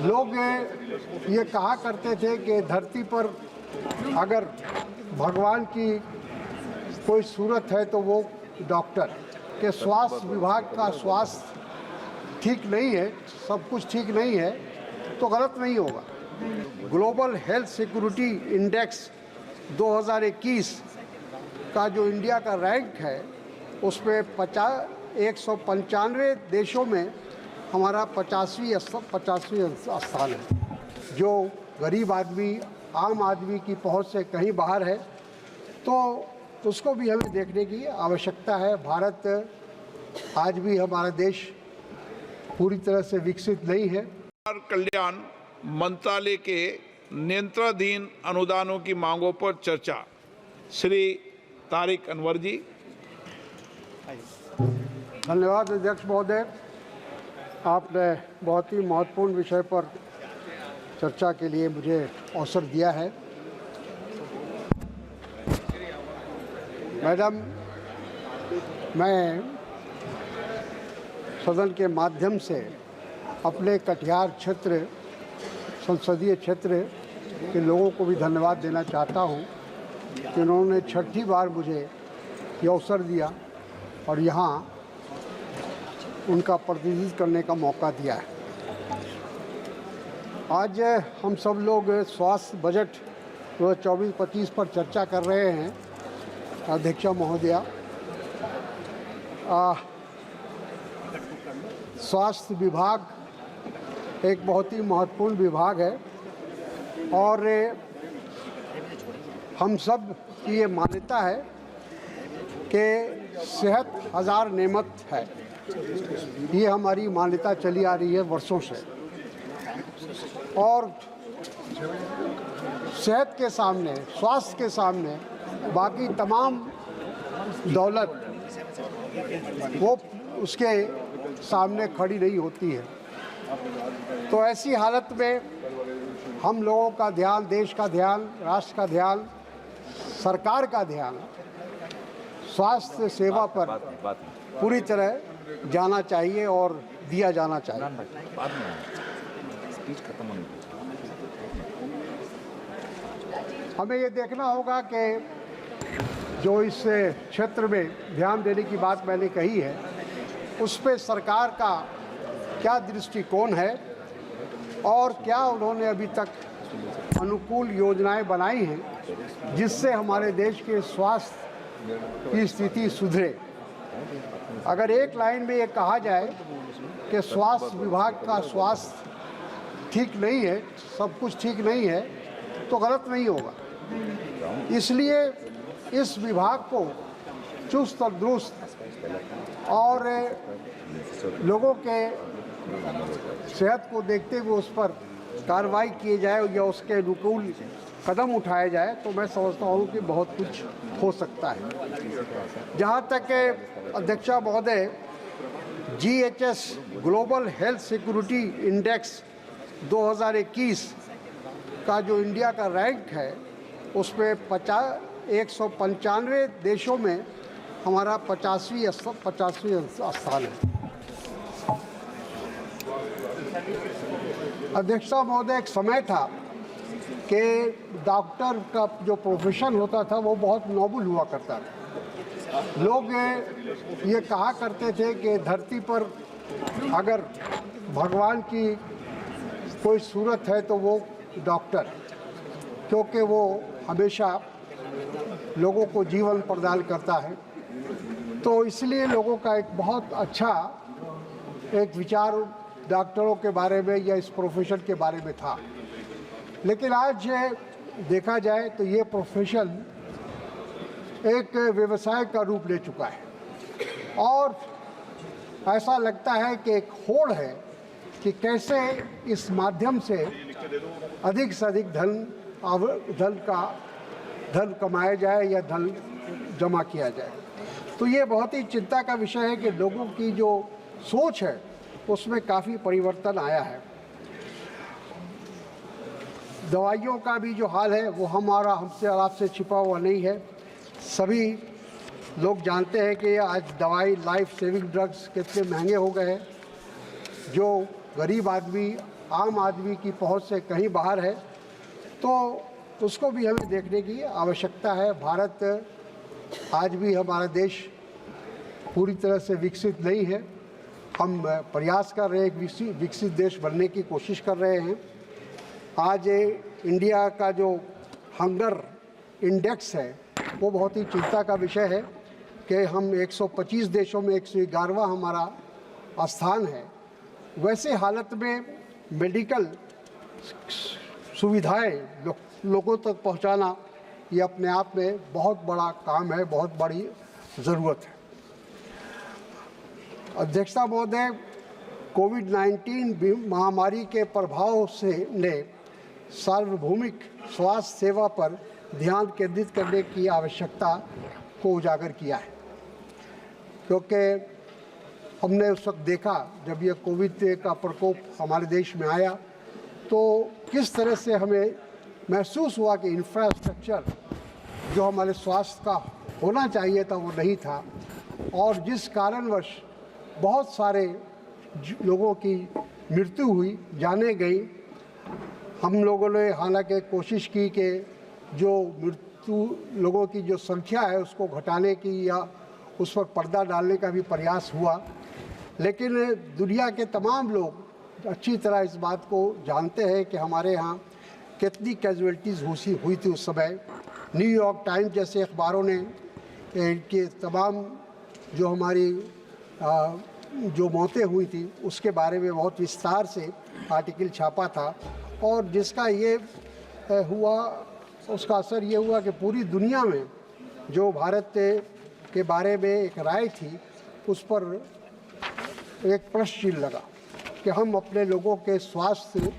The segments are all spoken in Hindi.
लोग ये कहा करते थे कि धरती पर अगर भगवान की कोई सूरत है तो वो डॉक्टर के। स्वास्थ्य विभाग का स्वास्थ्य ठीक नहीं है, सब कुछ ठीक नहीं है तो गलत नहीं होगा। ग्लोबल हेल्थ सिक्योरिटी इंडेक्स 2021 का जो इंडिया का रैंक है उसमें 195 देशों में हमारा 50वीं स्थान है, जो गरीब आदमी, आम आदमी की पहुंच से कहीं बाहर है। तो उसको भी हमें देखने की आवश्यकता है। भारत आज भी हमारा देश पूरी तरह से विकसित नहीं है। कल्याण मंत्रालय के नियंत्रणाधीन अनुदानों की मांगों पर चर्चा। श्री तारिक अनवर जी। धन्यवाद अध्यक्ष महोदय, आपने बहुत ही महत्वपूर्ण विषय पर चर्चा के लिए मुझे अवसर दिया है। मैडम, मैं सदन के माध्यम से अपने कटिहार क्षेत्र, संसदीय क्षेत्र के लोगों को भी धन्यवाद देना चाहता हूं कि उन्होंने छठी बार मुझे ये अवसर दिया और यहाँ उनका प्रतिनिधित्व करने का मौका दिया है। आज हम सब लोग स्वास्थ्य बजट 2024-25 पर चर्चा कर रहे हैं। अध्यक्ष महोदया, स्वास्थ्य विभाग एक बहुत ही महत्वपूर्ण विभाग है और हम सब की ये मान्यता है कि सेहत हजार नेमत है। ये हमारी मान्यता चली आ रही है वर्षों से। और सेहत के सामने, स्वास्थ्य के सामने बाकी तमाम दौलत वो उसके सामने खड़ी नहीं होती है। तो ऐसी हालत में हम लोगों का ध्यान, देश का ध्यान, राष्ट्र का ध्यान, सरकार का ध्यान स्वास्थ्य सेवा पर पूरी तरह जाना चाहिए और दिया जाना चाहिए। हमें ये देखना होगा कि जो इस क्षेत्र में ध्यान देने की बात मैंने कही है उस पे सरकार का क्या दृष्टिकोण है और क्या उन्होंने अभी तक अनुकूल योजनाएं बनाई हैं जिससे हमारे देश के स्वास्थ्य की स्थिति सुधरे। अगर एक लाइन में ये कहा जाए कि स्वास्थ्य विभाग का स्वास्थ्य ठीक नहीं है, सब कुछ ठीक नहीं है तो गलत नहीं होगा। इसलिए इस विभाग को चुस्त और दुरुस्त और लोगों के सेहत को देखते हुए उस पर कार्रवाई किए जाए या उसके अनुकूल कदम उठाए जाए तो मैं समझता हूँ कि बहुत कुछ हो सकता है। जहाँ तक अध्यक्ष महोदय, GHS global health security index 2021 का जो इंडिया का रैंक है उसमें 195 देशों में हमारा 50वीं स्थान है। अध्यक्षा महोदय, एक समय था कि डॉक्टर का जो प्रोफेशन होता था वो बहुत नोबल हुआ करता था। लोग ये कहा करते थे कि धरती पर अगर भगवान की कोई सूरत है तो वो डॉक्टर, क्योंकि वो हमेशा लोगों को जीवन प्रदान करता है। तो इसलिए लोगों का एक बहुत अच्छा एक विचार डॉक्टरों के बारे में या इस प्रोफेशन के बारे में था। लेकिन आज देखा जाए तो ये प्रोफेशन एक व्यवसाय का रूप ले चुका है और ऐसा लगता है कि एक होड़ है कि कैसे इस माध्यम से अधिक से अधिक धन कमाया जाए या धन जमा किया जाए। तो ये बहुत ही चिंता का विषय है कि लोगों की जो सोच है उसमें काफ़ी परिवर्तन आया है। दवाइयों का भी जो हाल है वो हमसे आपसे छिपा हुआ नहीं है। सभी लोग जानते हैं कि आज दवाई, लाइफ सेविंग ड्रग्स कितने महंगे हो गए हैं। जो गरीब आदमी, आम आदमी की पहुंच से कहीं बाहर है, तो उसको भी हमें देखने की आवश्यकता है। भारत आज भी हमारा देश पूरी तरह से विकसित नहीं है। हम प्रयास कर रहे हैं, एक विकसित देश बनने की कोशिश कर रहे हैं। आज इंडिया का जो हंगर इंडेक्स है वो बहुत ही चिंता का विषय है कि हम 125 देशों में 111वां हमारा स्थान है। वैसे हालत में मेडिकल सुविधाएं लोगों तक पहुंचाना ये अपने आप में बहुत बड़ा काम है, बहुत बड़ी ज़रूरत है। अध्यक्षता महोदय, कोविड-19 महामारी के प्रभाव से ने सार्वभौमिक स्वास्थ्य सेवा पर ध्यान केंद्रित करने की आवश्यकता को उजागर किया है, क्योंकि हमने उस वक्त देखा जब यह कोविड का प्रकोप हमारे देश में आया तो किस तरह से हमें महसूस हुआ कि इंफ्रास्ट्रक्चर जो हमारे स्वास्थ्य का होना चाहिए था वो नहीं था, और जिस कारणवश बहुत सारे लोगों की मृत्यु हुई, जाने गई। हम लोगों ने हालांकि कोशिश की कि जो मृत्यु लोगों की जो संख्या है उसको घटाने की या उस पर पर्दा डालने का भी प्रयास हुआ, लेकिन दुनिया के तमाम लोग अच्छी तरह इस बात को जानते हैं कि हमारे यहाँ कितनी कैजुअल्टीज़ हुई थी उस समय। न्यूयॉर्क टाइम्स जैसे अखबारों ने कि तमाम जो हमारी जो मौतें हुई थी उसके बारे में बहुत विस्तार से आर्टिकल छापा था, और जिसका ये हुआ, उसका असर ये हुआ कि पूरी दुनिया में जो भारत के बारे में एक राय थी उस पर एक प्रश्न चिन्ह लगा कि हम अपने लोगों के स्वास्थ्य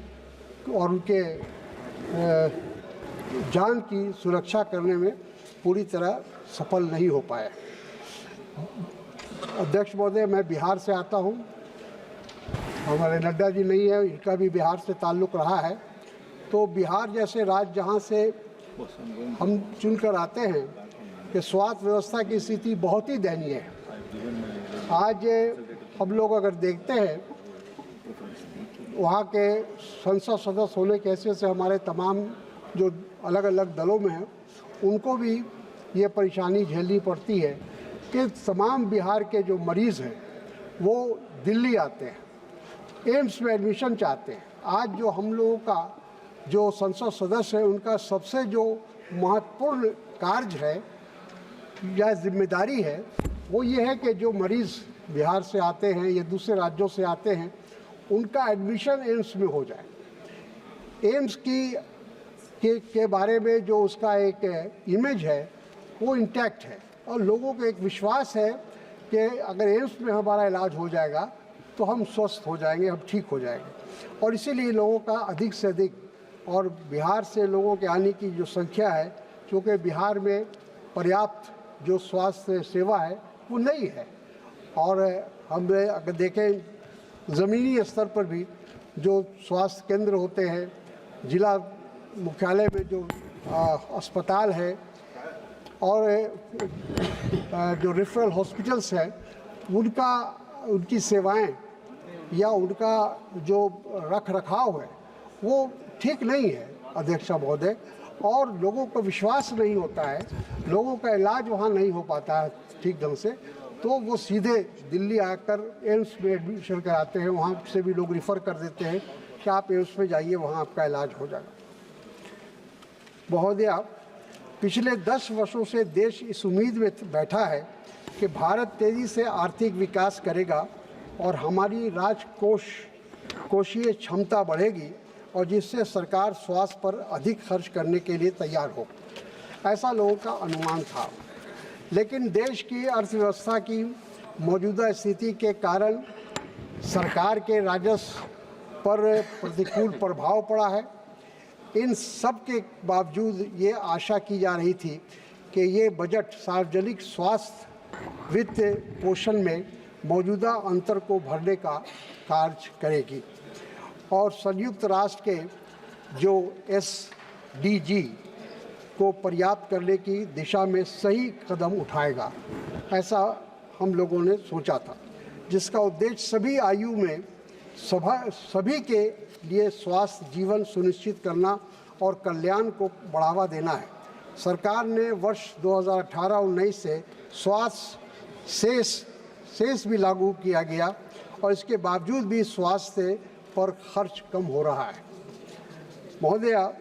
और उनके जान की सुरक्षा करने में पूरी तरह सफल नहीं हो पाए। अध्यक्ष महोदय, मैं बिहार से आता हूँ, हमारे नड्डा जी नहीं है, इनका भी बिहार से ताल्लुक़ रहा है। तो बिहार जैसे राज्य जहाँ से हम चुनकर आते हैं कि स्वास्थ्य व्यवस्था की स्थिति बहुत ही दयनीय है। आज हम लोग अगर देखते हैं वहाँ के संसद सदस्य होने के हैसियत से हमारे तमाम जो अलग अलग दलों में हैं उनको भी ये परेशानी झेलनी पड़ती है कि तमाम बिहार के जो मरीज़ हैं वो दिल्ली आते हैं, एम्स में एडमिशन चाहते हैं। आज जो हम लोगों का जो संसद सदस्य है उनका सबसे जो महत्वपूर्ण कार्य है या जिम्मेदारी है वो ये है कि जो मरीज़ बिहार से आते हैं या दूसरे राज्यों से आते हैं उनका एडमिशन एम्स में हो जाए। एम्स के बारे में जो उसका एक इमेज है वो इंटैक्ट है, और लोगों को एक विश्वास है कि अगर एम्स में हमारा इलाज हो जाएगा तो हम स्वस्थ हो जाएंगे, हम ठीक हो जाएंगे। और इसीलिए लोगों का अधिक से अधिक, और बिहार से लोगों के आने की जो संख्या है, क्योंकि बिहार में पर्याप्त जो स्वास्थ्य सेवा है वो नहीं है, और हम अगर देखें ज़मीनी स्तर पर भी जो स्वास्थ्य केंद्र होते हैं, जिला मुख्यालय में जो अस्पताल है और जो रेफरल हॉस्पिटल्स हैं उनकी सेवाएं या उनका जो रख रखाव है वो ठीक नहीं है अध्यक्ष महोदय, और लोगों को विश्वास नहीं होता है, लोगों का इलाज वहाँ नहीं हो पाता है ठीक ढंग से, तो वो सीधे दिल्ली आकर एम्स में एडमिशन कराते हैं। वहाँ से भी लोग रिफ़र कर देते हैं कि आप एम्स में जाइए, वहाँ आपका इलाज हो जाएगा। महोदया, पिछले 10 वर्षों से देश इस उम्मीद में बैठा है कि भारत तेज़ी से आर्थिक विकास करेगा और हमारी कोषीय क्षमता बढ़ेगी, और जिससे सरकार स्वास्थ्य पर अधिक खर्च करने के लिए तैयार हो, ऐसा लोगों का अनुमान था। लेकिन देश की अर्थव्यवस्था की मौजूदा स्थिति के कारण सरकार के राजस्व पर प्रतिकूल प्रभाव पड़ा है। इन सब के बावजूद ये आशा की जा रही थी कि ये बजट सार्वजनिक स्वास्थ्य वित्त पोषण में मौजूदा अंतर को भरने का कार्य करेगी और संयुक्त राष्ट्र के जो SDG को पर्याप्त करने की दिशा में सही कदम उठाएगा, ऐसा हम लोगों ने सोचा था, जिसका उद्देश्य सभी आयु में सभी के लिए स्वास्थ्य जीवन सुनिश्चित करना और कल्याण को बढ़ावा देना है। सरकार ने वर्ष 2018-19 से स्वास्थ्य शेष भी लागू किया गया और इसके बावजूद भी स्वास्थ्य पर खर्च कम हो रहा है। महोदय,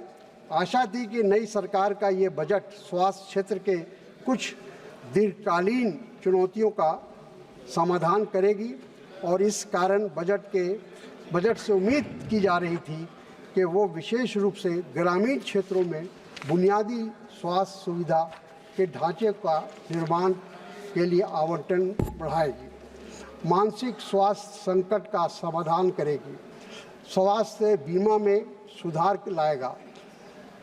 आशा थी कि नई सरकार का ये बजट स्वास्थ्य क्षेत्र के कुछ दीर्घकालीन चुनौतियों का समाधान करेगी और इस कारण बजट से उम्मीद की जा रही थी कि वो विशेष रूप से ग्रामीण क्षेत्रों में बुनियादी स्वास्थ्य सुविधा के ढांचे का निर्माण के लिए आवंटन बढ़ाएगी, मानसिक स्वास्थ्य संकट का समाधान करेगी, स्वास्थ्य बीमा में सुधार लाएगा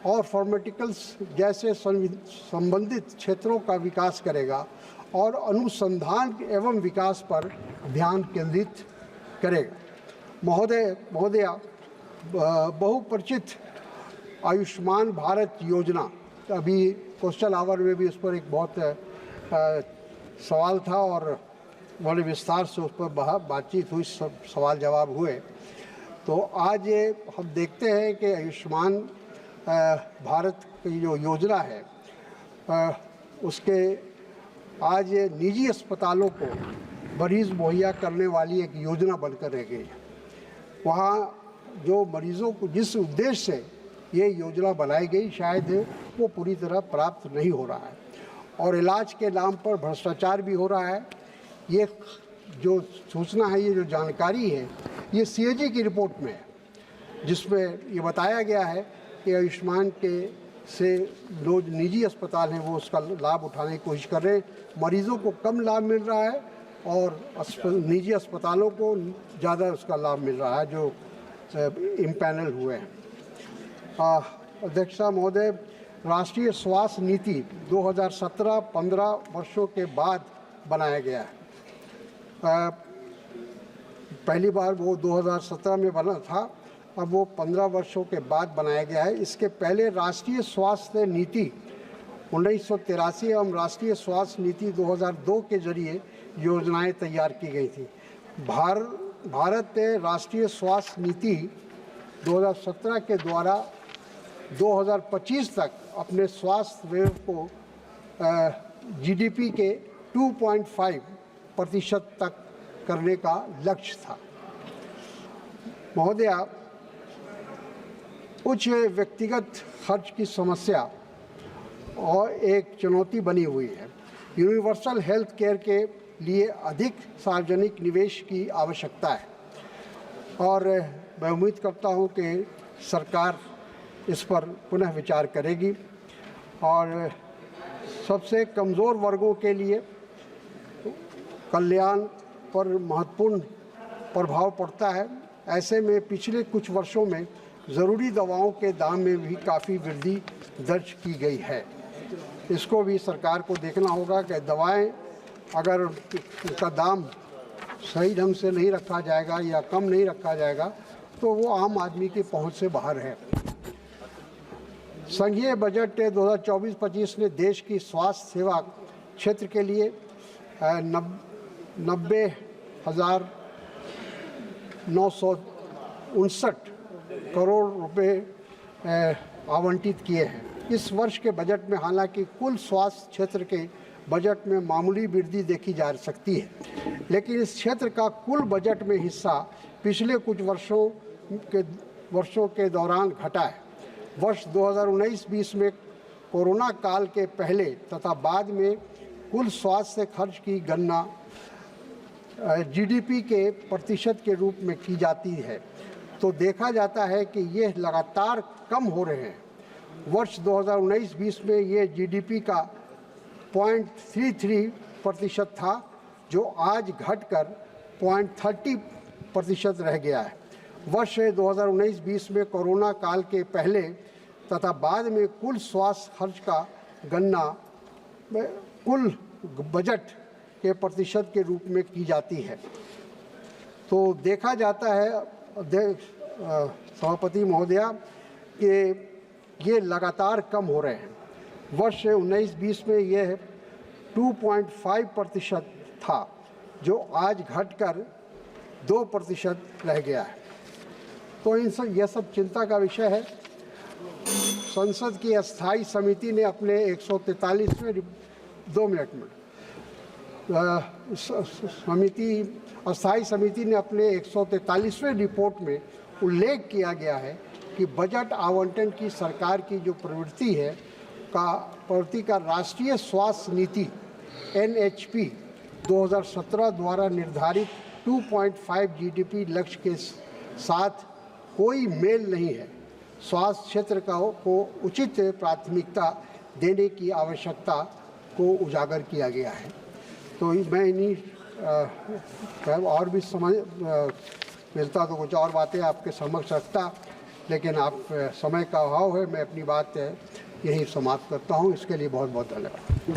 और फार्मास्यूटिकल्स जैसे संबंधित क्षेत्रों का विकास करेगा और अनुसंधान एवं विकास पर ध्यान केंद्रित करेगा। महोदया, बहुपरिचित आयुष्मान भारत योजना, अभी क्वेश्चन आवर में भी उस पर एक बहुत सवाल था और बड़े विस्तार से उस पर बातचीत हुई, सब सवाल जवाब हुए। तो आज हम देखते हैं कि आयुष्मान भारत की जो योजना है उसके आज निजी अस्पतालों को मरीज़ मुहैया करने वाली एक योजना बनकर रह गई है। वहाँ जो मरीज़ों को जिस उद्देश्य से ये योजना बनाई गई शायद वो पूरी तरह प्राप्त नहीं हो रहा है और इलाज के नाम पर भ्रष्टाचार भी हो रहा है। ये जो सूचना है, ये जो जानकारी है, ये CAG की रिपोर्ट में है, जिसमें ये बताया गया है कि आयुष्मान से जो निजी अस्पताल हैं वो उसका लाभ उठाने की कोशिश कर रहे हैं। मरीज़ों को कम लाभ मिल रहा है और निजी अस्पतालों को ज़्यादा उसका लाभ मिल रहा है जो इम्पैनल हुए हैं। अध्यक्षा महोदय, राष्ट्रीय स्वास्थ्य नीति 2017-15 वर्षों के बाद बनाया गया है। पहली बार वो 2017 में बना था, अब वो 15 वर्षों के बाद बनाया गया है। इसके पहले राष्ट्रीय स्वास्थ्य नीति 1983 एवं राष्ट्रीय स्वास्थ्य नीति 2002 के जरिए योजनाएं तैयार की गई थी। भारत ने राष्ट्रीय स्वास्थ्य नीति 2017 के द्वारा 2025 तक अपने स्वास्थ्य व्यय को GDP के 2.5% तक करने का लक्ष्य था। महोदया, उच्च व्यक्तिगत खर्च की समस्या और एक चुनौती बनी हुई है। यूनिवर्सल हेल्थ केयर के लिए अधिक सार्वजनिक निवेश की आवश्यकता है और मैं उम्मीद करता हूं कि सरकार इस पर पुनः विचार करेगी और सबसे कमज़ोर वर्गों के लिए कल्याण पर महत्वपूर्ण प्रभाव पड़ता है। ऐसे में पिछले कुछ वर्षों में ज़रूरी दवाओं के दाम में भी काफ़ी वृद्धि दर्ज की गई है। इसको भी सरकार को देखना होगा कि दवाएं अगर उनका दाम सही ढंग से नहीं रखा जाएगा या कम नहीं रखा जाएगा तो वो आम आदमी की पहुंच से बाहर है। संघीय बजट 2024-25 ने देश की स्वास्थ्य सेवा क्षेत्र के लिए 90,959 करोड़ रुपए आवंटित किए हैं। इस वर्ष के बजट में हालांकि कुल स्वास्थ्य क्षेत्र के बजट में मामूली वृद्धि देखी जा सकती है, लेकिन इस क्षेत्र का कुल बजट में हिस्सा पिछले कुछ वर्षों के दौरान घटा है। वर्ष 2019-20 में कोरोना काल के पहले तथा बाद में कुल स्वास्थ्य खर्च की गणना GDP के प्रतिशत के रूप में की जाती है तो देखा जाता है कि ये लगातार कम हो रहे हैं। वर्ष 2019-20 में ये GDP का 0.33% था जो आज घटकर 0.30% रह गया है। वर्ष 2019-20 में कोरोना काल के पहले तथा बाद में कुल स्वास्थ्य खर्च का गणना कुल बजट के प्रतिशत के रूप में की जाती है तो देखा जाता है सभापति महोदया कि ये लगातार कम हो रहे हैं। वर्ष 19-20 में यह 2.5% था जो आज घटकर 2% रह गया है। तो तो यह सब चिंता का विषय है। संसद की अस्थाई समिति ने अपने 143वें 2 मिनट में अस्थाई समिति ने अपने 143वें रिपोर्ट में उल्लेख किया गया है कि बजट आवंटन की सरकार की जो प्रवृत्ति का राष्ट्रीय स्वास्थ्य नीति NHP 2017 द्वारा निर्धारित 2.5 GDP लक्ष्य के साथ कोई मेल नहीं है। स्वास्थ्य क्षेत्र को उचित प्राथमिकता देने की आवश्यकता को उजागर किया गया है। तो मैं इन्हीं और भी समझ मिलता तो कुछ और बातें आपके समक्ष रखता, लेकिन आप समय का अभाव है। मैं अपनी बात यहीं समाप्त करता हूँ। इसके लिए बहुत बहुत धन्यवाद।